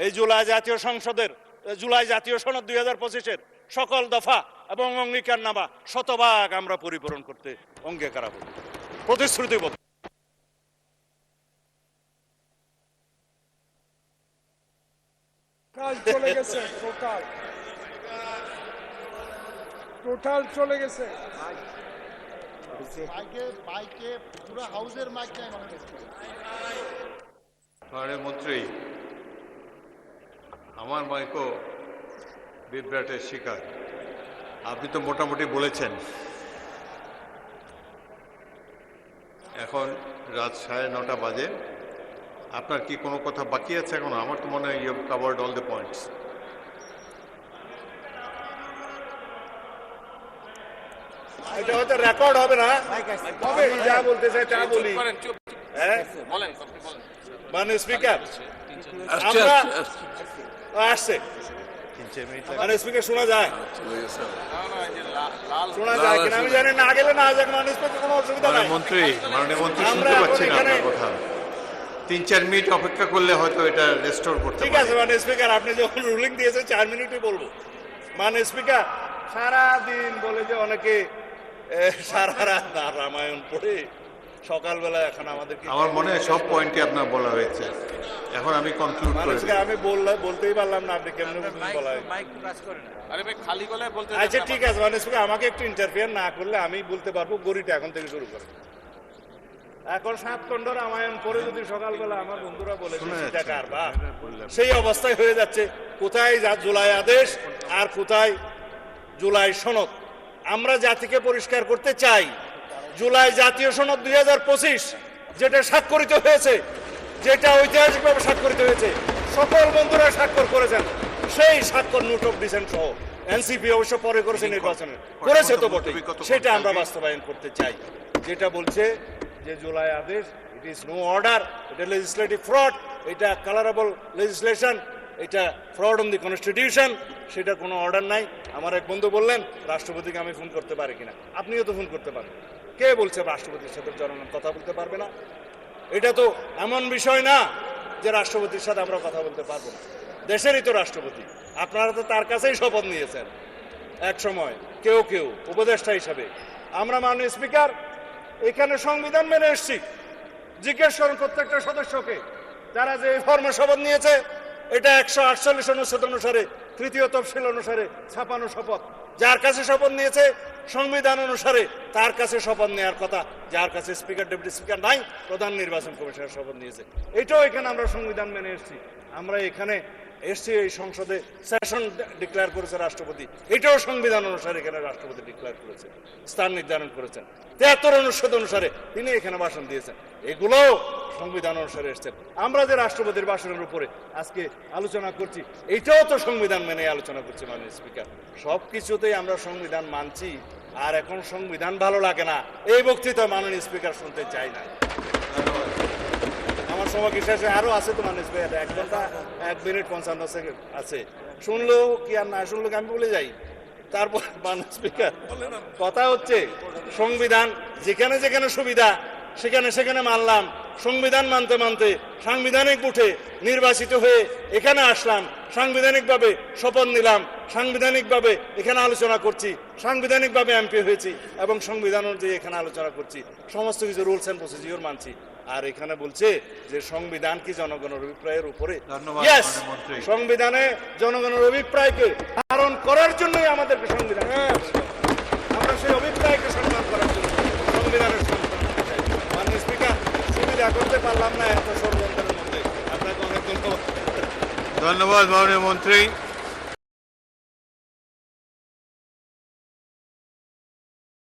এই জুলাই জাতীয় সনদ 2025-এর সকল দফা এবং অঙ্গীকারনামা শতভাগ আমরা পরিপূরণ করতে অঙ্গীকারাবদ্ধ, প্রতিশ্রুতিবদ্ধ। চলে গেছে, টোটাল চলে গেছে। মাইকে পুরো হাউসের মাইক নাই মাননীয় মন্ত্রী, আমার মাইকও বিভ্রাটের শিকার। আপনি তো মোটামুটি বলেছেন। এখন রাত 9:30 বাজে। আপনার কি কোনো কথা বাকি আছে এখন? আমার তো মনে হয় you have covered all the points. এটা হয়তো রেকর্ড হবে না, তবে যা বলতে চাই তা বলি। মাননীয় স্পিকার, আমরা আসছে মাননীয় স্পিকার শোনা যায় কিনা আমি জানি না, গেলে না যাক। মাননীয় স্পিকার কোনো অসুবিধা নাই। মাননীয় মন্ত্রী শুনতে পাচ্ছি না আপনার কথা। 3-4 মিনিট অপেক্ষা করলে হয়তো এটা রেস্টোর করতে ঠিক আছে মাননীয় স্পিকার, আপনি যখন রুলিং দিয়েছেন 4 মিনিটই বলবো। মাননীয় স্পিকার, সারাদিন বলে যে অনেকে সারা রাত রামায়ণ পড়ে সকালবেলা এখন আমাদেরকে, আমার মনে হয় সব পয়েন্টে আপনার বলা হয়েছে। এখন আমি কনক্লুড করে দিই। আমি বলতেই পারলাম না, আপনি কেমন বলা হয়। আরে ভাই খালি গলায় বলতে। আচ্ছা ঠিক আছে মাননীয় স্পিকার, আমাকে একটু ইন্টারফিয়ার না করলে আমি বলতে পারবো। গড়িটা এখন থেকে শুরু করে। এখন 7 খণ্ড রামায়ণ পড়ে যদি সকালবেলা আমার বন্ধুরা বলে সেই অবস্থায় হয়ে যাচ্ছে। কোথায় জুলাই আদেশ আর কোথায় জুলাই সনদ? আমরা জাতিকে পরিষ্কার করতে চাই, জুলাই জাতীয় সনদ 2025 যেটা স্বাক্ষরিত হয়েছে, যেটা ঐতিহাসিকভাবে স্বাক্ষরিত হয়েছে, সকল বন্ধুরা স্বাক্ষর করেছেন, সেই স্বাক্ষর নোট অফ ডিসেন্ট সহ এনসিপি অবশ্য পরে করেছে, নির্বাচনে করেছে তো বটে, সেটা আমরা বাস্তবায়ন করতে চাই। যেটা বলছে যে জুলাই আদেশ, ইট ইজ নো অর্ডার, এটা লেজিসলেটিভ ফ্রড, এটা কালারেবল লেজিসলেশন, এটা ফ্রড অন দি কনস্টিটিউশন, সেটা কোনো অর্ডার নাই। আমার এক বন্ধু বললেন রাষ্ট্রপতিকে আমি ফোন করতে পারি কিনা। আপনিও তো ফোন করতে পারেন। কে বলছে রাষ্ট্রপতির সাথে জনগণ কথা বলতে পারবে না? এটা তো এমন বিষয় না যে রাষ্ট্রপতির সাথে আমরা কথা বলতে পারবো না। দেশেরই তো রাষ্ট্রপতি, আপনারা তো তার কাছেই শপথ নিয়েছেন এক সময়, কেউ কেউ উপদেষ্টা হিসাবে। আমরা মাননীয় স্পিকার এখানে সংবিধান মেনে এসেছি। জিজ্ঞেস করুন প্রত্যেকটা সদস্যকে, তারা যে ফর্মে শপথ নিয়েছে, এটা 148 অনুচ্ছেদ অনুসারে 3য় তফসিল অনুসারে ছাপানো শপথ। যার কাছে শপথ নিয়েছে সংবিধান অনুসারে, তার কাছে শপথ নেওয়ার কথা। যার কাছে স্পিকার, ডেপুটি স্পিকার নাই, প্রধান নির্বাচন কমিশনের শপথ নিয়েছে। এটাও এখানে আমরা সংবিধান মেনে এসেছি। আমরা এখানে এসছি, এই সংসদে সেশন ডিক্লেয়ার করেছে রাষ্ট্রপতি, এটাও সংবিধান অনুসারে এখানে রাষ্ট্রপতি ডিক্লেয়ার করেছেন, স্থান নির্ধারণ করেছেন। 73 অনুচ্ছেদ অনুসারে তিনি এখানে ভাষণ দিয়েছেন, এগুলো সংবিধান অনুসারে এসছেন। আমরা যে রাষ্ট্রপতির ভাষণের উপরে আজকে আলোচনা করছি, এইটাও তো সংবিধান মেনে আলোচনা করছি। মাননীয় স্পিকার, সব কিছুতেই আমরা সংবিধান মানছি, আর এখন সংবিধান ভালো লাগে না এই বক্তৃতা মাননীয় স্পিকার শুনতে চাই না। আমার সময় কি শেষে আরো আছে তো মাননীয় স্পিকার, 1 ঘন্টা 1 মিনিট 55 সেকেন্ড আছে। শুনলেও কি আর না শুনলেও আমি বলে যাই। তারপর মাননীয় স্পিকার, কথা হচ্ছে সংবিধান যেখানে যেখানে সুবিধা সেখানে সেখানে মানলাম। সংবিধান মানতে মানতে সাংবিধানিক উঠে নির্বাচিত হয়ে এখানে আসলাম, সাংবিধানিকভাবে শপথ নিলাম, সাংবিধানিকভাবে এখানে আলোচনা করছি, সাংবিধানিকভাবে এমপি হয়েছি এবং সংবিধান অনুযায়ী এখানে আলোচনা করছি, সমস্ত কিছু রুলস অ্যান্ড প্রসিডিওর মানছি। আর এখানে বলছে যে সংবিধান কি জনগণের অভিপ্রায়ের উপরে? ইয়েস, সংবিধানে জনগণের অভিপ্রায়কে ধারণ করার জন্যই আমাদেরকে সংবিধান, আমরা সেই অভিপ্রায়কে সম্মান করার জন্য সংবিধানের সংশোধন করতে চাই। মাননীয় স্পিকার, সুবিধা করতে পারলাম না এত ষড়যন্ত্রের মধ্যে। আপনাকে অনেক ধন্যবাদ। ধন্যবাদ মাননীয় মন্ত্রী।